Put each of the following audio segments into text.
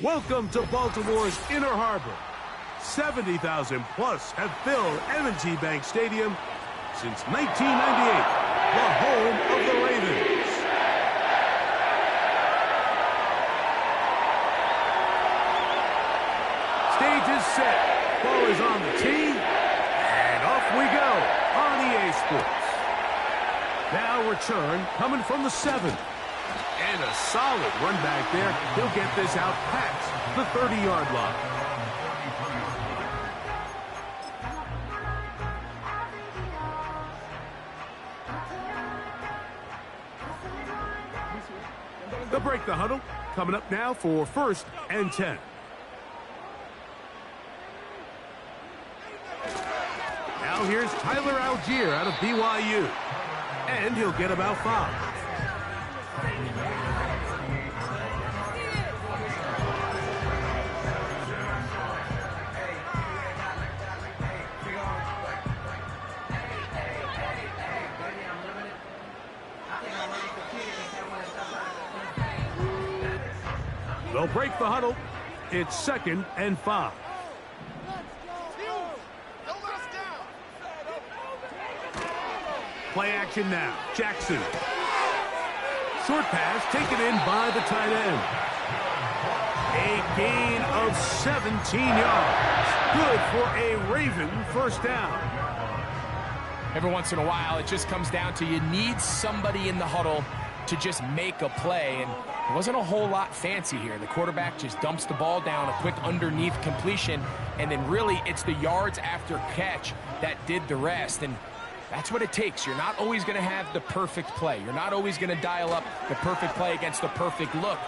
Welcome to Baltimore's Inner Harbor. 70,000 plus have filled M&T Bank Stadium since 1998, the home of the Ravens. Stage is set. Ball is on the tee, and off we go on EA Sports. Now return coming from the 7. And a solid run back there. He'll get this out past the 30-yard line. They'll break the huddle. Coming up now for 1st and 10. Now here's Tyler Algier out of BYU. And he'll get about 5. They'll break the huddle. It's 2nd and 5. Play action now. Jackson. Short pass taken in by the tight end. A gain of 17 yards. Good for a Raven first down. Every once in a while, it just comes down to you need somebody in the huddle to just make a play, and it wasn't a whole lot fancy here. The quarterback just dumps the ball down, a quick underneath completion, and then really it's the yards after catch that did the rest, and that's what it takes. You're not always going to have the perfect play. You're not always going to dial up the perfect play against the perfect look.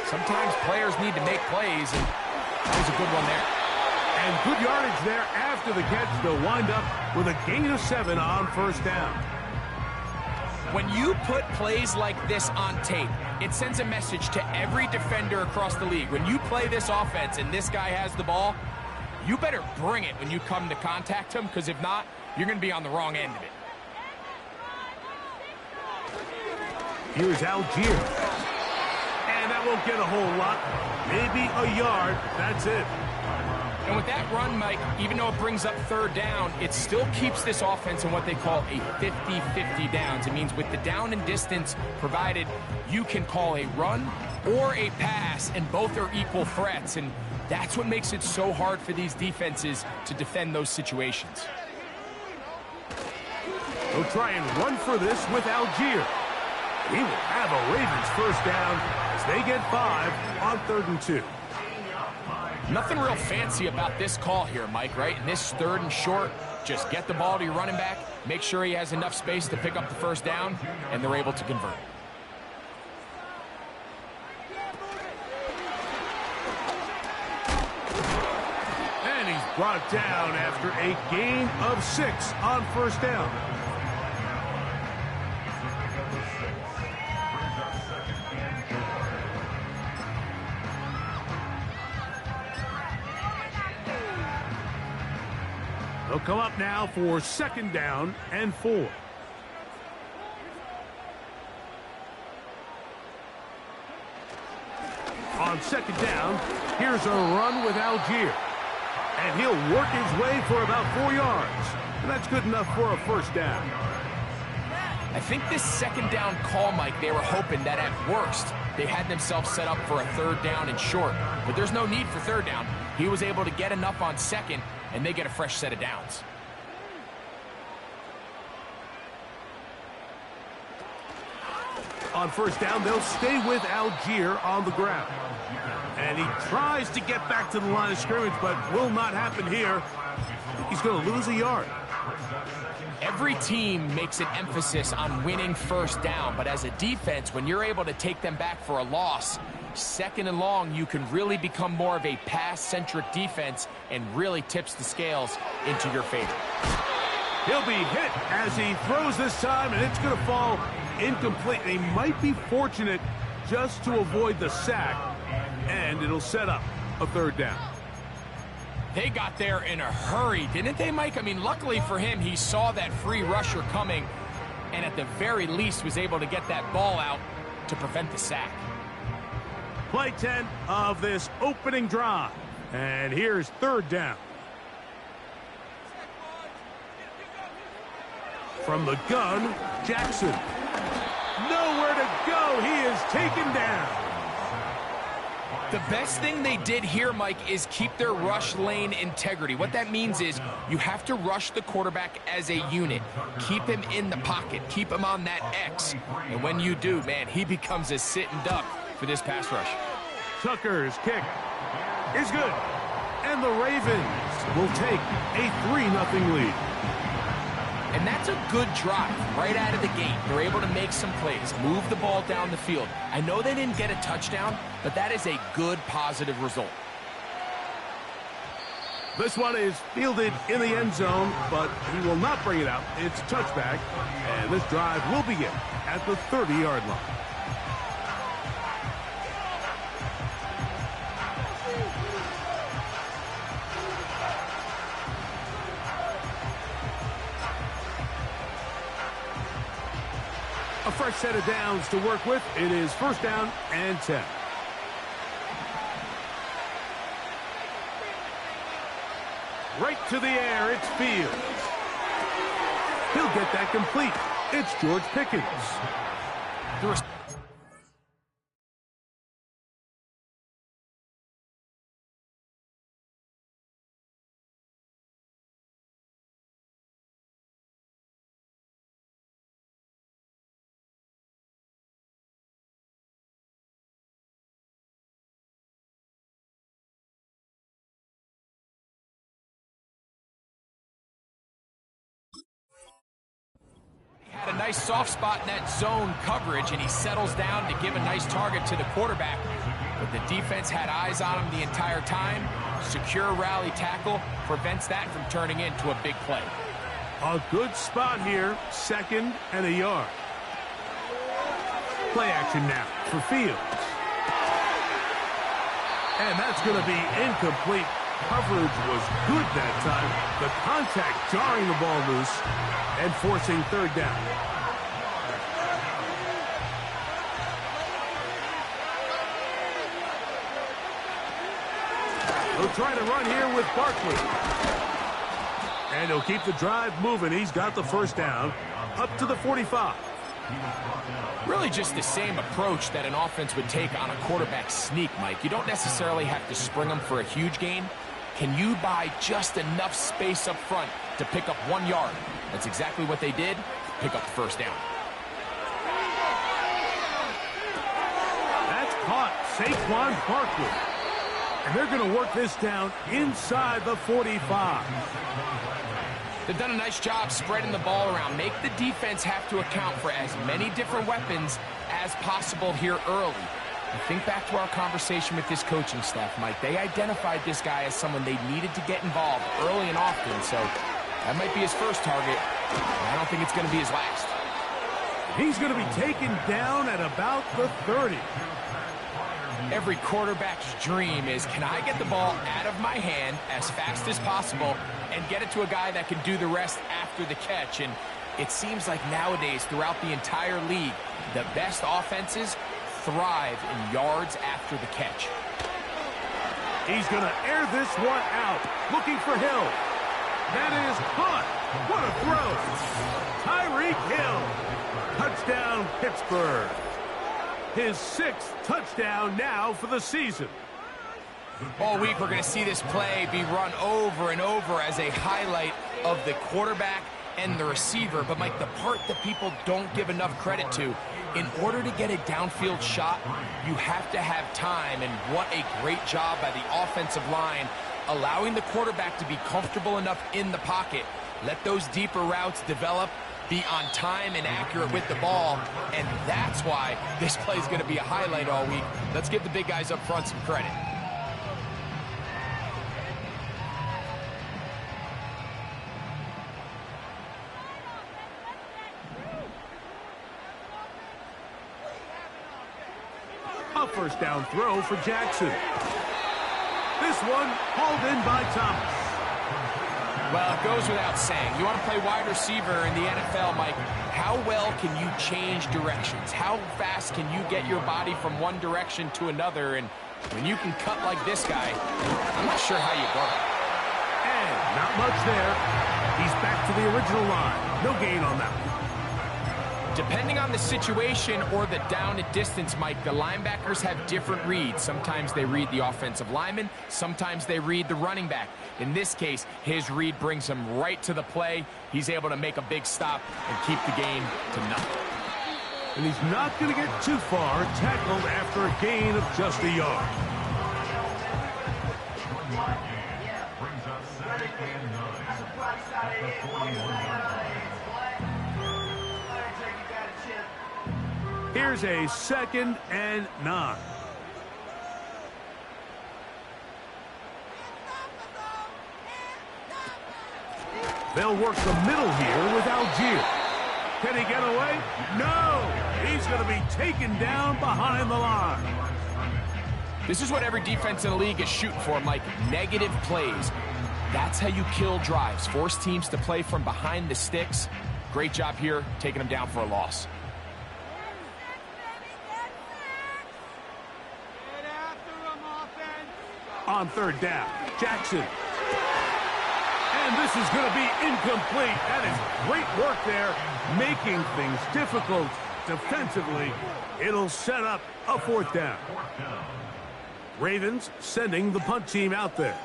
Sometimes players need to make plays, and that was a good one there. And good yardage there after the catch. They'll wind up with a gain of 7 on first down. When you put plays like this on tape, it sends a message to every defender across the league. When you play this offense and this guy has the ball, you better bring it when you come to contact him, because if not, you're going to be on the wrong end of it. Here's Algier. And that won't get a whole lot. Maybe a yard. That's it. And with that run, Mike, even though it brings up 3rd down, it still keeps this offense in what they call a 50-50 downs. It means with the down and distance provided, you can call a run or a pass, and both are equal threats. And that's what makes it so hard for these defenses to defend those situations. They'll try and run for this with Algier. He will have a Ravens first down as they get 5 on 3rd and 2. Nothing real fancy about this call here, Mike, right? In this 3rd and short, just get the ball to your running back, make sure he has enough space to pick up the first down, and they're able to convert. And he's brought down after a gain of 6 on first down. They'll come up now for 2nd down and 4. On 2nd down, here's a run with Algier. And he'll work his way for about 4 yards. And that's good enough for a first down. I think this 2nd down call, Mike, they were hoping that at worst they had themselves set up for a 3rd down and short. But there's no need for 3rd down. He was able to get enough on 2nd, and they get a fresh set of downs. On first down, they'll stay with Algier on the ground. And he tries to get back to the line of scrimmage, but will not happen here. He's going to lose a yard. Every team makes an emphasis on winning first down, but as a defense, when you're able to take them back for a loss, 2nd and long, you can really become more of a pass-centric defense and really tips the scales into your favor. He'll be hit as he throws this time, and it's going to fall incomplete. They might be fortunate just to avoid the sack, and it'll set up a 3rd down. They got there in a hurry, didn't they, Mike? I mean, luckily for him, he saw that free rusher coming and at the very least was able to get that ball out to prevent the sack. Play 10 of this opening drive. And here's third down. From the gun, Jackson. Nowhere to go. He is taken down. The best thing they did here, Mike, is keep their rush lane integrity. What that means is you have to rush the quarterback as a unit. Keep him in the pocket. Keep him on that X. And when you do, man, he becomes a sitting duck for this pass rush. Tucker's kick is good. And the Ravens will take a 3-0 lead. And that's a good drive right out of the gate. They're able to make some plays, move the ball down the field. I know they didn't get a touchdown, but that is a good, positive result. This one is fielded in the end zone, but he will not bring it out. It's touchback, and this drive will begin at the 30-yard line. A fresh set of downs to work with. It is first down and 10. Right to the air, it's Fields. He'll get that complete. It's George Pickens. Had a nice soft spot in that zone coverage, and he settles down to give a nice target to the quarterback. But the defense had eyes on him the entire time. Secure rally tackle prevents that from turning into a big play. A good spot here, 2nd and a yard. Play action now for Fields. And that's going to be incomplete. Coverage was good that time. The contact jarring the ball loose and forcing third down. He'll try to run here with Barkley. And he'll keep the drive moving. He's got the first down up to the 45. Really just the same approach that an offense would take on a quarterback sneak, Mike. You don't necessarily have to spring them for a huge gain. Can you buy just enough space up front to pick up 1 yard? That's exactly what they did. Pick up the first down. That's caught. Saquon Barkley. And they're going to work this down inside the 45. They've done a nice job spreading the ball around. Make the defense have to account for as many different weapons as possible here early. And think back to our conversation with this coaching staff, Mike. They identified this guy as someone they needed to get involved early and often, so that might be his first target. I don't think it's going to be his last. He's going to be taken down at about the 30. Every quarterback's dream is, can I get the ball out of my hand as fast as possible and get it to a guy that can do the rest after the catch? And it seems like nowadays, throughout the entire league, the best offenses thrive in yards after the catch. He's going to air this one out, looking for Hill. That is caught. What a throw. Tyreek Hill. Touchdown, Pittsburgh. His 6th touchdown now for the season. All week, we're going to see this play be run over and over as a highlight of the quarterback and the receiver. But, Mike, the part that people don't give enough credit to, in order to get a downfield shot, you have to have time. And what a great job by the offensive line, allowing the quarterback to be comfortable enough in the pocket. Let those deeper routes develop, be on time and accurate with the ball, and that's why this play is going to be a highlight all week. Let's give the big guys up front some credit. A first down throw for Jackson. This one hauled in by Thomas. Well, it goes without saying. You want to play wide receiver in the NFL, Mike. How well can you change directions? How fast can you get your body from one direction to another? And when you can cut like this guy, I'm not sure how you guard. And not much there. He's back to the original line. No gain on that one. Depending on the situation or the down and distance, Mike, the linebackers have different reads. Sometimes they read the offensive lineman. Sometimes they read the running back. In this case, his read brings him right to the play. He's able to make a big stop and keep the gain to nothing. And he's not going to get too far, tackled after a gain of just a yard. Here's a 2nd and 9. They'll work the middle here with Algier. Can he get away? No! He's going to be taken down behind the line. This is what every defense in the league is shooting for, Mike. Negative plays. That's how you kill drives. Force teams to play from behind the sticks. Great job here, taking them down for a loss. On 3rd down, Jackson. And this is going to be incomplete. That is great work there, making things difficult defensively. It'll set up a 4th down. Ravens sending the punt team out there.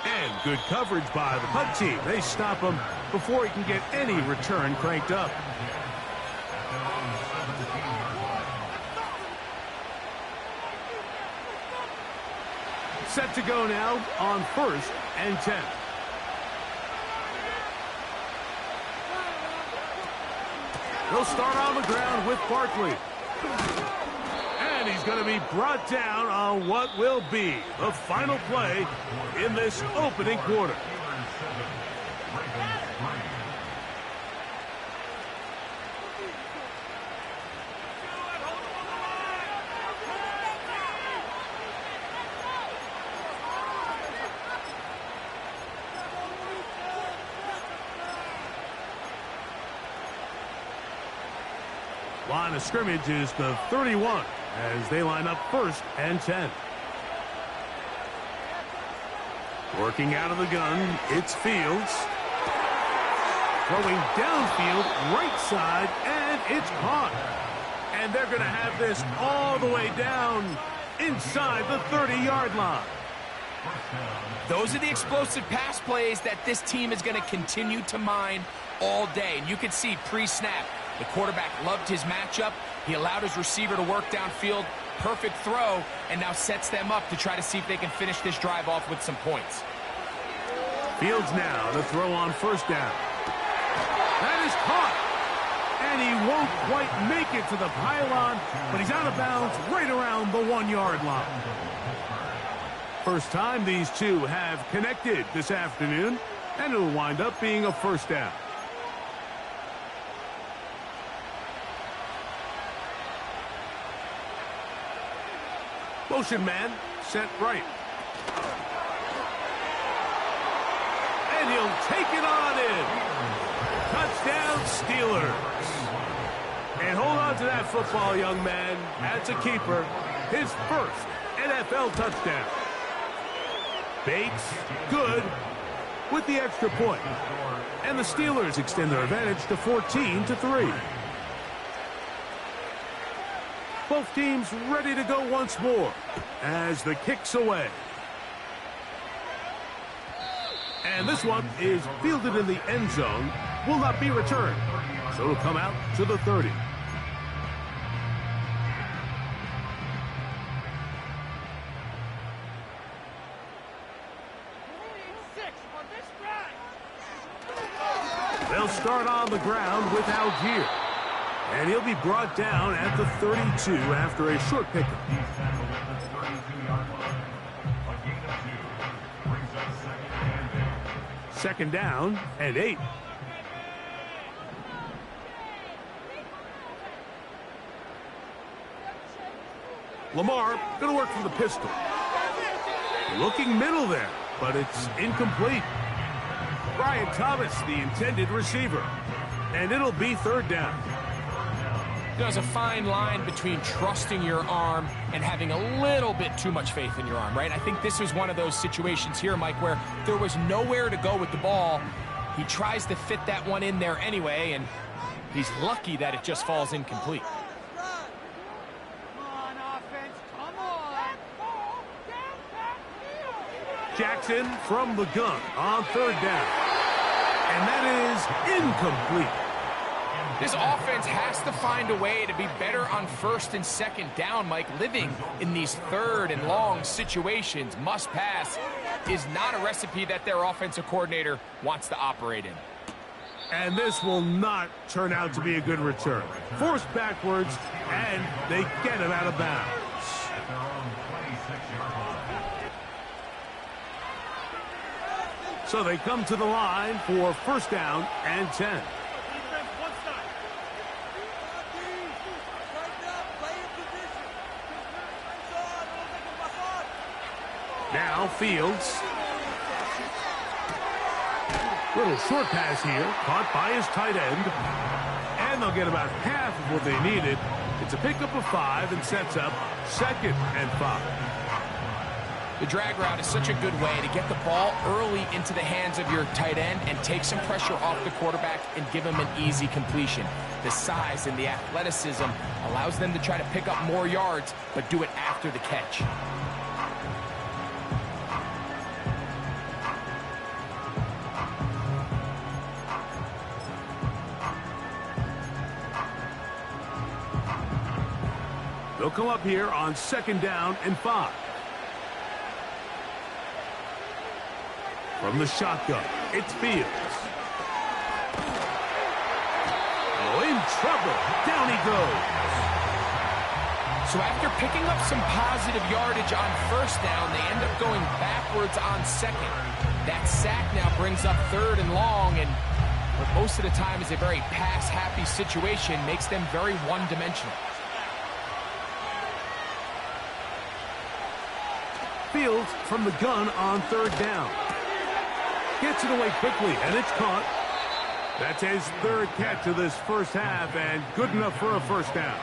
And good coverage by the punt team. They stop him before he can get any return cranked up. Set to go now on 1st and 10. He'll start on the ground with Barkley. And he's going to be brought down on what will be the final play in this opening quarter. Line of scrimmage is the 31 as they line up 1st and 10. Working out of the gun, it's Fields. Throwing downfield, right side, and it's caught. And they're going to have this all the way down inside the 30-yard line. Those are the explosive pass plays that this team is going to continue to mine all day. And you can see pre-snap, the quarterback loved his matchup. He allowed his receiver to work downfield. Perfect throw, and now sets them up to try to see if they can finish this drive off with some points. Fields now to throw on 1st down. That is caught. And he won't quite make it to the pylon, but he's out of bounds right around the 1-yard line. First time these two have connected this afternoon, and it'll wind up being a 1st down. Motion man, set right. And he'll take it on in. Touchdown, Steelers. And hold on to that football, young man. That's a keeper. His 1st NFL touchdown. Bates, good, with the extra point. And the Steelers extend their advantage to 14-3. Both teams ready to go once more as the kick's away. And this one is fielded in the end zone, will not be returned. So it'll come out to the 30. They'll start on the ground with Algier. And he'll be brought down at the 32 after a short pickup. Second down and 8. Lamar going to work from the pistol. Looking middle there, but it's incomplete. Brian Thomas, the intended receiver. And it'll be third down. There's a fine line between trusting your arm and having a little bit too much faith in your arm, right? I think this was one of those situations here, Mike, where there was nowhere to go with the ball. He tries to fit that one in there anyway, and he's lucky that it just falls incomplete. Jackson from the gun on third down. And that is incomplete. This offense has to find a way to be better on first and second down, Mike. Living in these third and long situations, must pass, is not a recipe that their offensive coordinator wants to operate in. And this will not turn out to be a good return. Forced backwards, and they get him out of bounds. So they come to the line for first down and 10. Now Fields. Little short pass here, caught by his tight end. And they'll get about half of what they needed. It's a pickup of 5 and sets up second and 5. The drag route is such a good way to get the ball early into the hands of your tight end and take some pressure off the quarterback and give him an easy completion. The size and the athleticism allows them to try to pick up more yards, but do it after the catch. They'll come up here on second down and 5. From the shotgun, it's Fields. Oh, in trouble. Down he goes. So after picking up some positive yardage on first down, they end up going backwards on second. That sack now brings up third and long, and what most of the time is a very pass-happy situation, makes them very one-dimensional. Fields from the gun on third down. Gets it away quickly, and it's caught. That's his third catch of this first half, and good enough for a first down.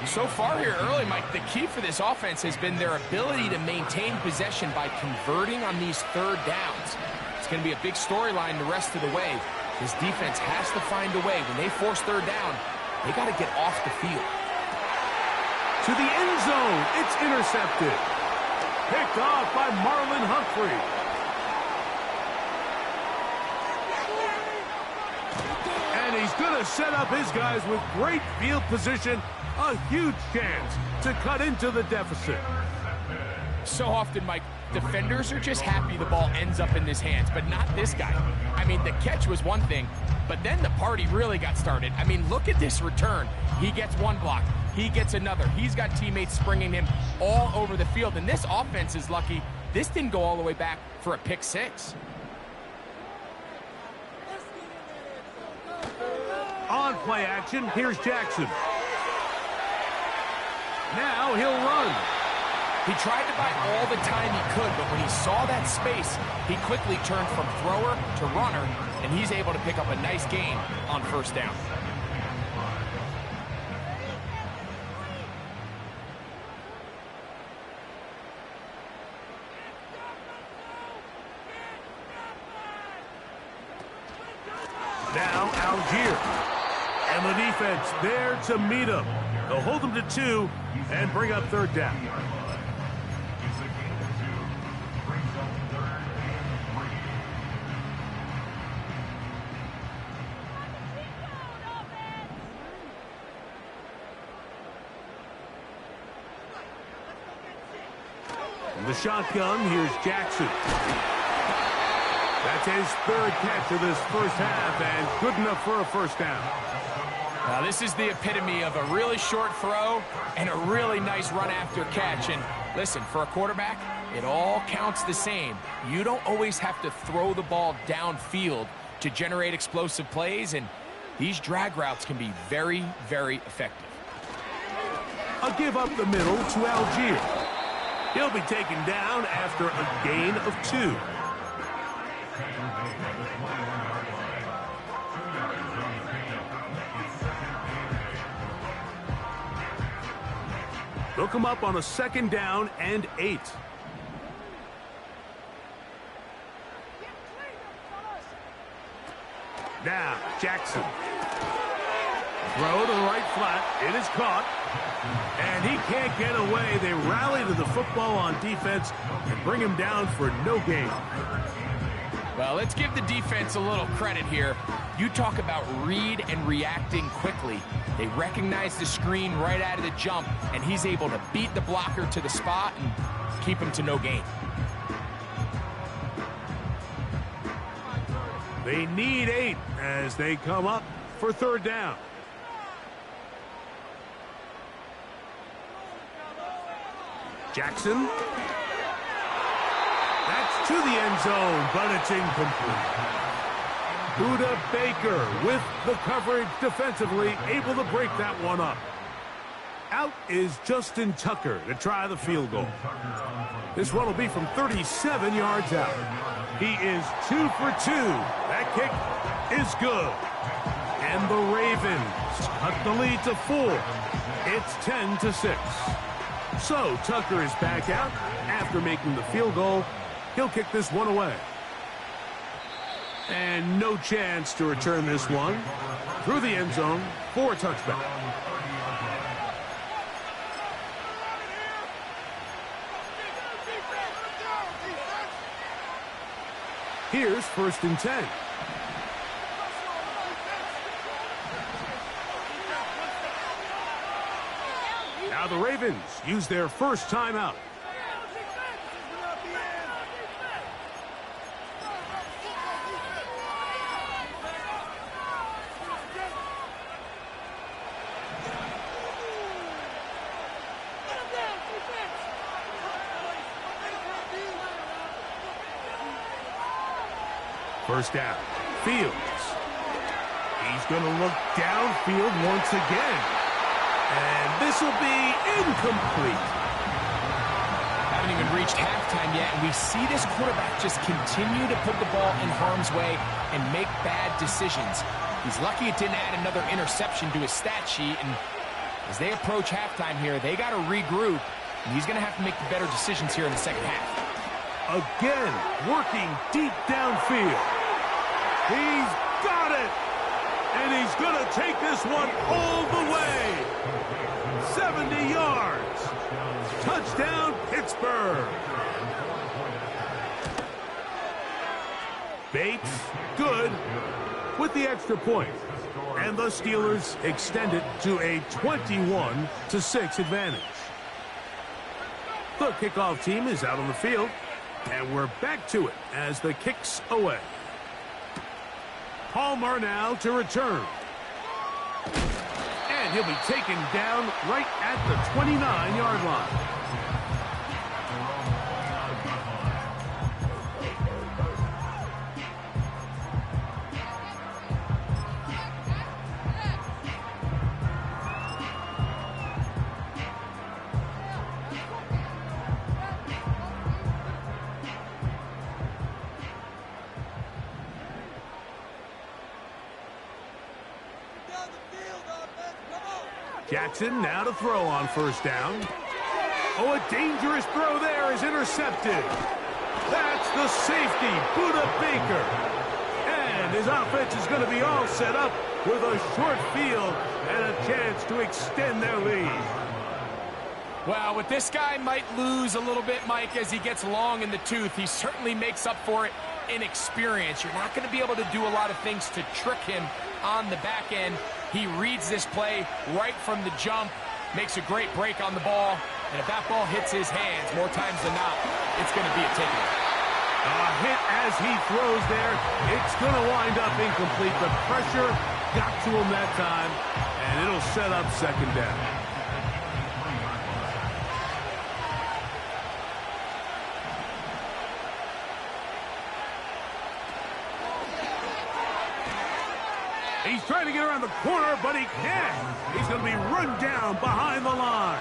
So far here early, Mike, the key for this offense has been their ability to maintain possession by converting on these third downs. It's going to be a big storyline the rest of the way. This defense has to find a way. When they force third down, they got to get off the field. To the end zone, it's intercepted. Picked off by Marlon Humphrey. And he's going to set up his guys with great field position. A huge chance to cut into the deficit. So often, Mike, defenders are just happy the ball ends up in his hands, but not this guy. I mean, the catch was one thing, but then the party really got started. I mean, look at this return. He gets one block. He gets another. He's got teammates springing him all over the field, and this offense is lucky this didn't go all the way back for a pick six. On play action, here's Jackson. Now he'll run. He tried to buy all the time he could, but when he saw that space, he quickly turned from thrower to runner, and he's able to pick up a nice gain on first down. Now Algier. And the defense there to meet him. They'll hold him to 2 and bring up third down. From the shotgun, here's Jackson. That's his third catch of this first half, and good enough for a first down. Now, this is the epitome of a really short throw and a really nice run after catch. And listen, for a quarterback, it all counts the same. You don't always have to throw the ball downfield to generate explosive plays, and these drag routes can be very, very effective. A give up the middle to Algier. He'll be taken down after a gain of 2. They'll come up on a 2nd down and 8. Now, Jackson. Throw to the right flat. It is caught. And he can't get away. They rally to the football on defense and bring him down for no gain. Well, let's give the defense a little credit here. You talk about read and reacting quickly. They recognize the screen right out of the jump, and he's able to beat the blocker to the spot and keep him to no gain. They need 8 as they come up for 3rd down. Jackson. That's to the end zone, but it's incomplete. Buda Baker with the coverage defensively, able to break that one up. Out is Justin Tucker to try the field goal. This one will be from 37 yards out. He is 2 for 2. That kick is good. And the Ravens cut the lead to 4. It's 10-6. So Tucker is back out after making the field goal. He'll kick this one away. And no chance to return this one through the end zone for a touchback. Here's 1st and 10. Now the Ravens use their first timeout. First down. Fields. He's going to look downfield once again. And this will be incomplete. Haven't even reached halftime yet, and we see this quarterback just continue to put the ball in harm's way and make bad decisions. He's lucky it didn't add another interception to his stat sheet, and as they approach halftime here, they got to regroup, and he's going to have to make the better decisions here in the second half. Again, working deep downfield. He's got it! And he's going to take this one all the way. 70 yards. Touchdown, Pittsburgh. Bates, good, with the extra point. And the Steelers extend it to a 21-6 advantage. The kickoff team is out on the field. And we're back to it as the kick's away. Palmer now to return. And he'll be taken down right at the 29-yard line. Jackson now to throw on first down. Oh, a dangerous throw there is intercepted. That's the safety, Buda Baker. And his offense is going to be all set up with a short field and a chance to extend their lead. Well, with this guy might lose a little bit, Mike, as he gets long in the tooth. He certainly makes up for it in experience. You're not going to be able to do a lot of things to trick him on the back end. He reads this play right from the jump, makes a great break on the ball, and if that ball hits his hands more times than not, it's going to be a takeaway. A hit as he throws there. It's going to wind up incomplete. The pressure got to him that time, and it'll set up second down. He's trying to get around the corner, but he can't. He's going to be run down behind the line.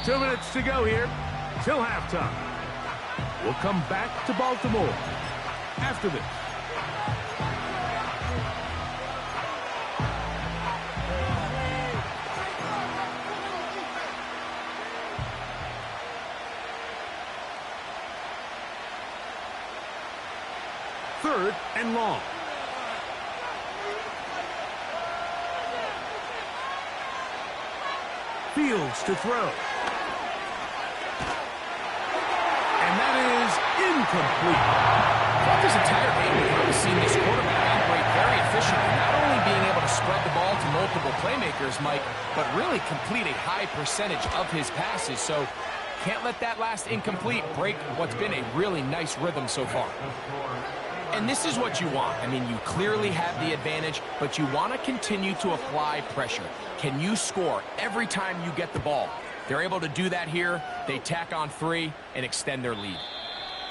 Two minutes to go here till halftime. We'll come back to Baltimore after this. Third and long. Fields to throw. And that is incomplete. Throughout this entire game, we've really seen this quarterback operate very efficiently, not only being able to spread the ball to multiple playmakers, Mike, but really complete a high percentage of his passes. So can't let that last incomplete break what's been a really nice rhythm so far. And this is what you want. I mean, you clearly have the advantage, but you want to continue to apply pressure. Can you score every time you get the ball? They're able to do that here. They tack on 3 and extend their lead.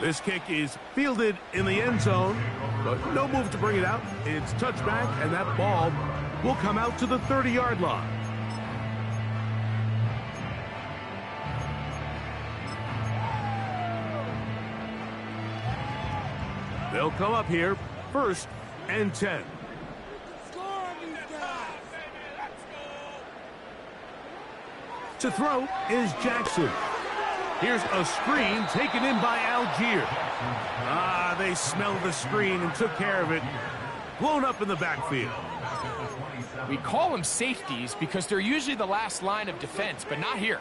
This kick is fielded in the end zone, but no move to bring it out. It's touchback, and that ball will come out to the 30-yard line. They'll come up here, 1st and 10. To throw is Jackson. Here's a screen taken in by Algier. They smelled the screen and took care of it. Blown up in the backfield. We call them safeties because they're usually the last line of defense, but not here.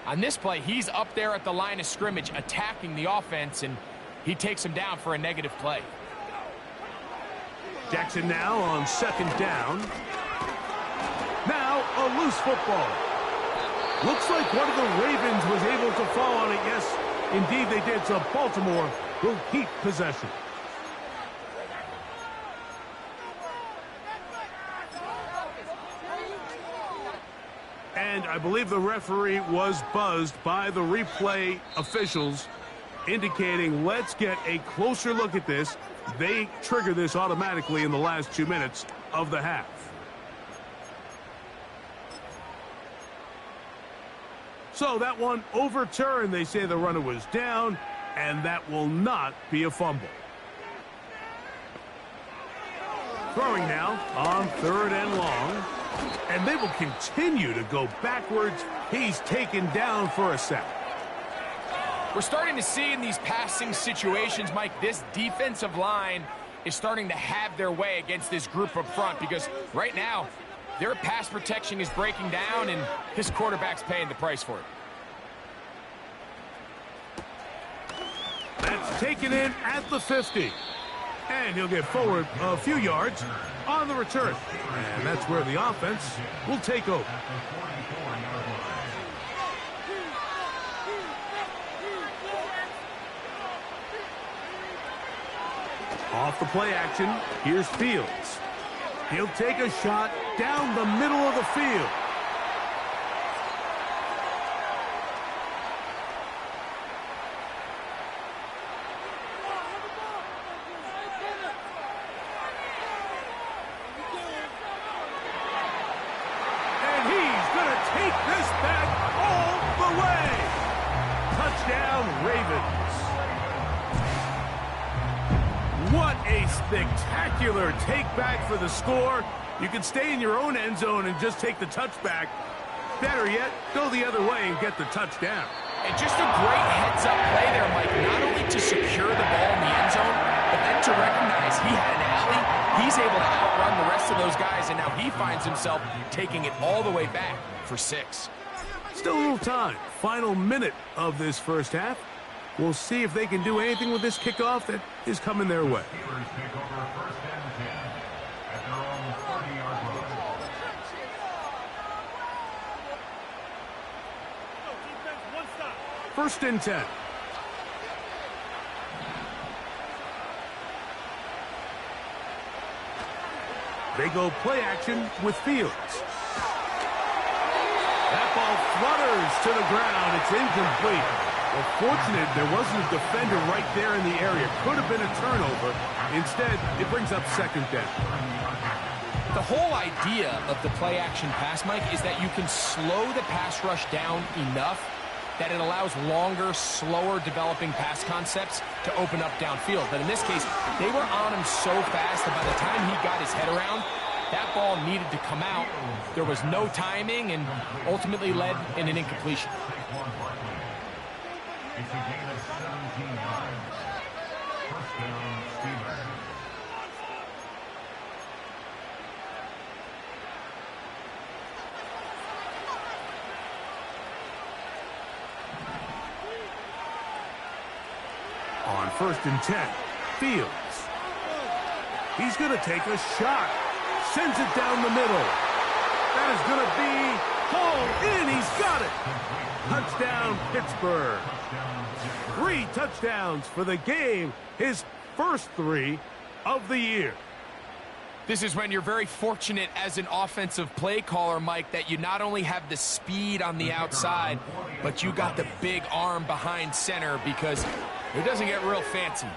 On this play, he's up there at the line of scrimmage attacking the offense, and he takes him down for a negative play. Jackson now on 2nd down. Now a loose football. Looks like one of the Ravens was able to fall on it. Yes, indeed they did. So Baltimore will keep possession. And I believe the referee was buzzed by the replay officials, indicating let's get a closer look at this. They trigger this automatically in the last 2 minutes of the half. So that one overturned. They say the runner was down, and that will not be a fumble. Throwing now on 3rd and long, and they will continue to go backwards. He's taken down for a sack. We're starting to see in these passing situations, Mike, this defensive line is starting to have their way against this group up front, because right now their pass protection is breaking down, and this quarterback's paying the price for it. That's taken in at the 50. And he'll get forward a few yards on the return. And that's where the offense will take over. Off the play action, here's Fields. He'll take a shot down the middle of the field. And he's going to take this back all the way. Touchdown, Ravens. What a spectacular take-back for the score. You can stay in your own end zone and just take the touchback. Better yet, go the other way and get the touchdown. And just a great heads-up play there, Mike, not only to secure the ball in the end zone, but then to recognize he had an alley. He's able to outrun the rest of those guys, and now he finds himself taking it all the way back for 6. Still a little time. Final minute of this first half. We'll see if they can do anything with this kickoff that is coming their way. First and 10. They go play action with Fields. That ball flutters to the ground. It's incomplete. Well, fortunate there wasn't a defender right there in the area. Could have been a turnover. Instead, it brings up second down. The whole idea of the play-action pass, Mike, is that you can slow the pass rush down enough that it allows longer, slower developing pass concepts to open up downfield. But in this case, they were on him so fast that by the time he got his head around, that ball needed to come out. There was no timing and ultimately led in an incompletion. It's a gain of 17 yards. First down, Steelers. On 1st and 10, Fields. He's going to take a shot. Sends it down the middle. That is going to be hauled in. He's got it. Touchdown, Pittsburgh. 3 touchdowns for the game. His first 3 of the year. This is when you're very fortunate as an offensive play caller, Mike, that you not only have the speed on the outside, but you got the big arm behind center, because it doesn't get real fancy.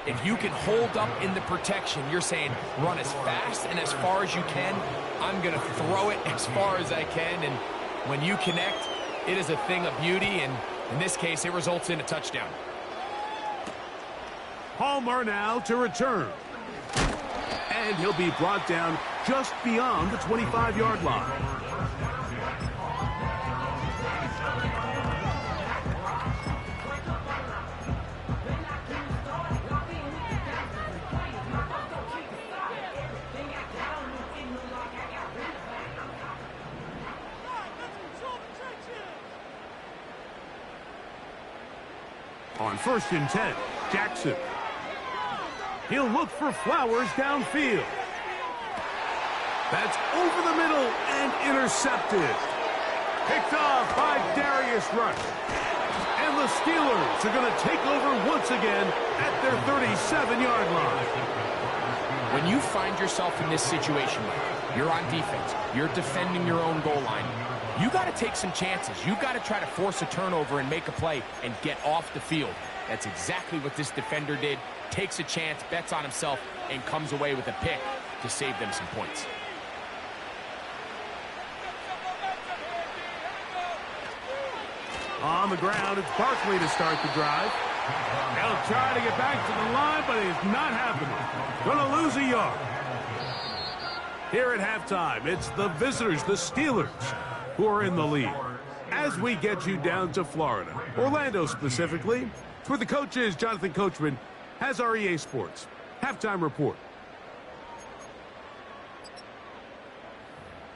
If you can hold up in the protection, you're saying run as fast and as far as you can. I'm going to throw it as far as I can, and when you connect, it is a thing of beauty, and in this case, it results in a touchdown. Palmer now to return. And he'll be brought down just beyond the 25-yard line. On 1st and 10, Jackson. He'll look for Flowers downfield. That's over the middle and intercepted. Picked off by Darius Rush. And the Steelers are going to take over once again at their 37-yard line. When you find yourself in this situation, Mike, you're on defense, you're defending your own goal line, you got to take some chances. You got to try to force a turnover and make a play and get off the field. That's exactly what this defender did. Takes a chance, bets on himself, and comes away with a pick to save them some points. On the ground, it's Barkley to start the drive. They'll try to get back to the line, but it's not happening. Gonna lose a yard. Here at halftime, it's the visitors, the Steelers, who are in the lead. As we get you down to Florida, Orlando specifically, it's where the coach is. Jonathan Coachman has our EA Sports halftime report.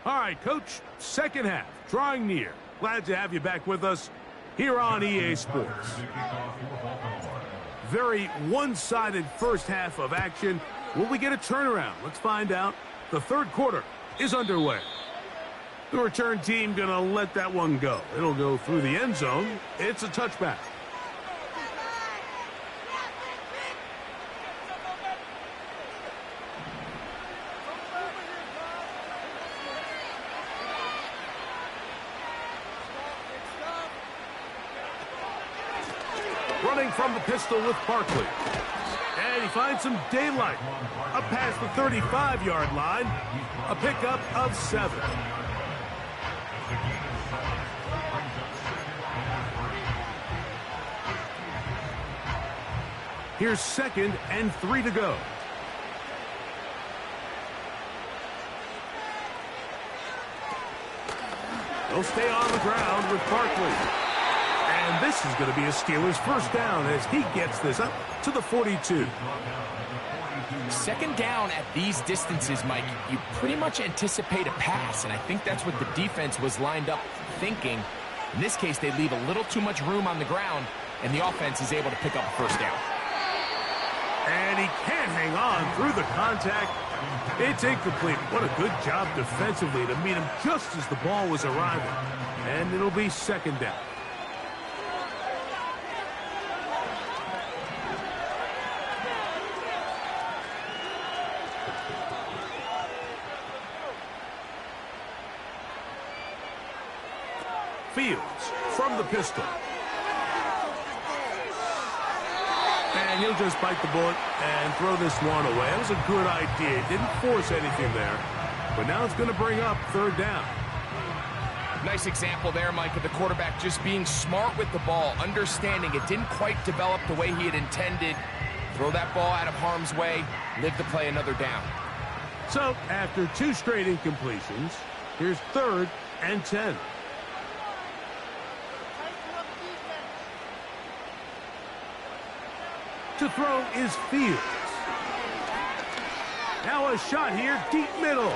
All right, Coach, second half, drawing near. Glad to have you back with us here on EA Sports. Very one-sided first half of action. Will we get a turnaround? Let's find out. The third quarter is underway. The return team going to let that one go. It'll go through the end zone. It's a touchback. Running from the pistol with Barkley. And he finds some daylight. Up past the 35-yard line. A pickup of 7. Here's 2nd and 3 to go. They'll stay on the ground with Barkley. And this is going to be a Steelers first down as he gets this up to the 42. Second down at these distances, Mike, you pretty much anticipate a pass, and I think that's what the defense was lined up thinking. In this case, they leave a little too much room on the ground, and the offense is able to pick up a first down. And he can't hang on through the contact. It's incomplete. What a good job defensively to meet him just as the ball was arriving. And it'll be second down. Fields from the pistol. And he'll just bite the bullet and throw this one away. It was a good idea. Didn't force anything there. But now it's going to bring up third down. Nice example there, Mike, of the quarterback just being smart with the ball, understanding it didn't quite develop the way he had intended. Throw that ball out of harm's way, live to play another down. So, after 2 straight incompletions, here's 3rd and 10. To throw is Fields. Now a shot here, deep middle.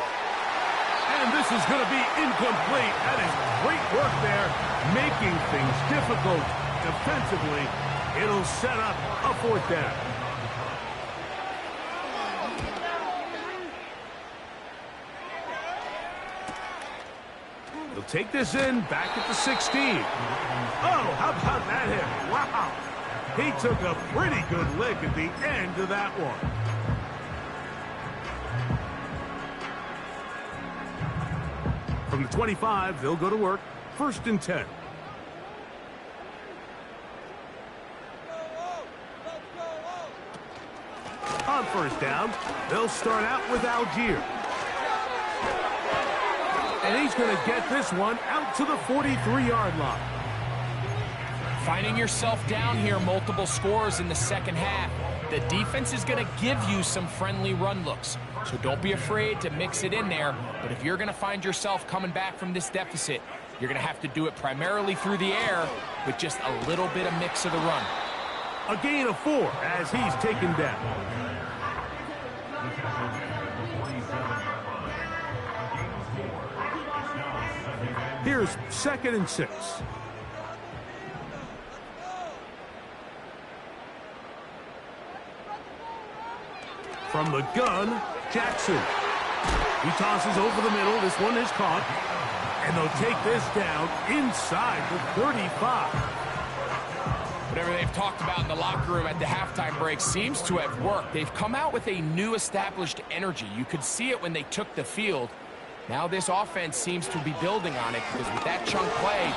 And this is going to be incomplete. That is great work there, making things difficult defensively. It'll set up a 4th down. He'll take this in, back at the 16. Oh, how about that hit? Wow. He took a pretty good lick at the end of that one. From the 25, they'll go to work. 1st and 10. On 1st down, they'll start out with Algier. And he's going to get this one out to the 43-yard line. Finding yourself down here, multiple scores in the second half. The defense is going to give you some friendly run looks. So don't be afraid to mix it in there. But if you're going to find yourself coming back from this deficit, you're going to have to do it primarily through the air with just a little bit of mix of the run. A gain of 4 as he's taken down. Here's 2nd and 6. From the gun, Jackson. He tosses over the middle. This one is caught. And they'll take this down inside the 35. Whatever they've talked about in the locker room at the halftime break seems to have worked. They've come out with a new established energy. You could see it when they took the field. Now this offense seems to be building on it because with that chunk play,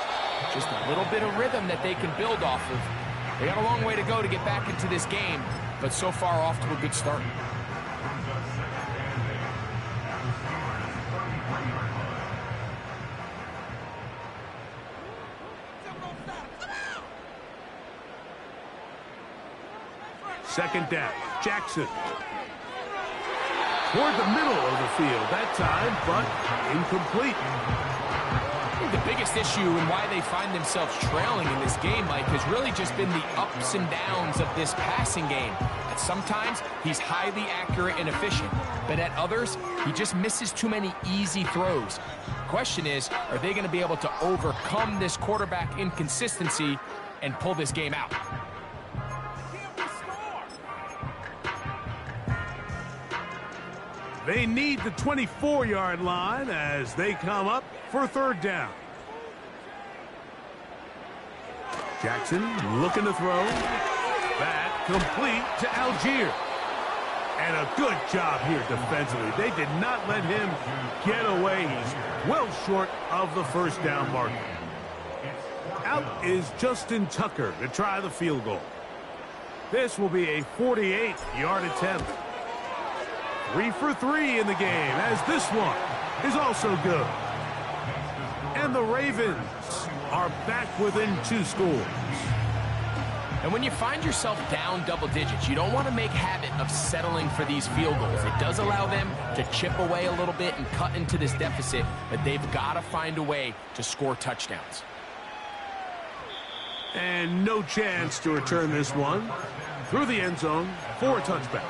just a little bit of rhythm that they can build off of. They got a long way to go to get back into this game, but so far off to a good start. Second down, Jackson. Toward the middle of the field that time, but incomplete. The biggest issue and why they find themselves trailing in this game, Mike, has really just been the ups and downs of this passing game. At sometimes, he's highly accurate and efficient, but at others, he just misses too many easy throws. The question is, are they going to be able to overcome this quarterback inconsistency and pull this game out? They need the 24-yard line as they come up for 3rd down. Jackson looking to throw. That complete to Algier. And a good job here defensively. They did not let him get away. He's well short of the 1st down marker. Out is Justin Tucker to try the field goal. This will be a 48-yard attempt. 3 for 3 in the game, as this one is also good. And the Ravens are back within 2 scores. And when you find yourself down double digits, you don't want to make habit of settling for these field goals. It does allow them to chip away a little bit and cut into this deficit, but they've got to find a way to score touchdowns. And no chance to return this one through the end zone for a touchback.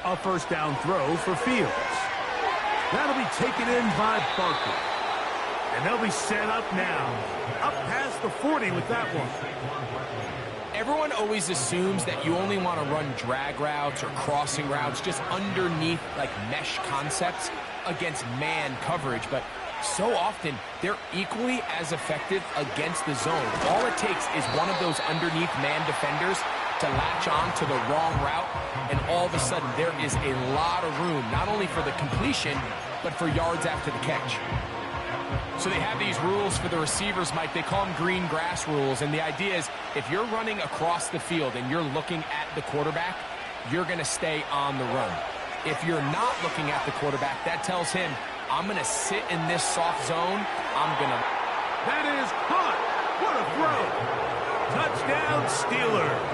A 1st down throw for Fields. That'll be taken in by Barker. And they'll be set up now. Up past the 40 with that one. Everyone always assumes that you only want to run drag routes or crossing routes just underneath like mesh concepts against man coverage, but so often they're equally as effective against the zone. All it takes is one of those underneath man defenders to latch on to the wrong route, and all of a sudden there is a lot of room, not only for the completion, but for yards after the catch. So they have these rules for the receivers, Mike. They call them green grass rules, and the idea is if you're running across the field and you're looking at the quarterback, you're going to stay on the run. If you're not looking at the quarterback, that tells him, I'm going to sit in this soft zone. I'm going to... That is caught. What a throw. Touchdown, Steelers.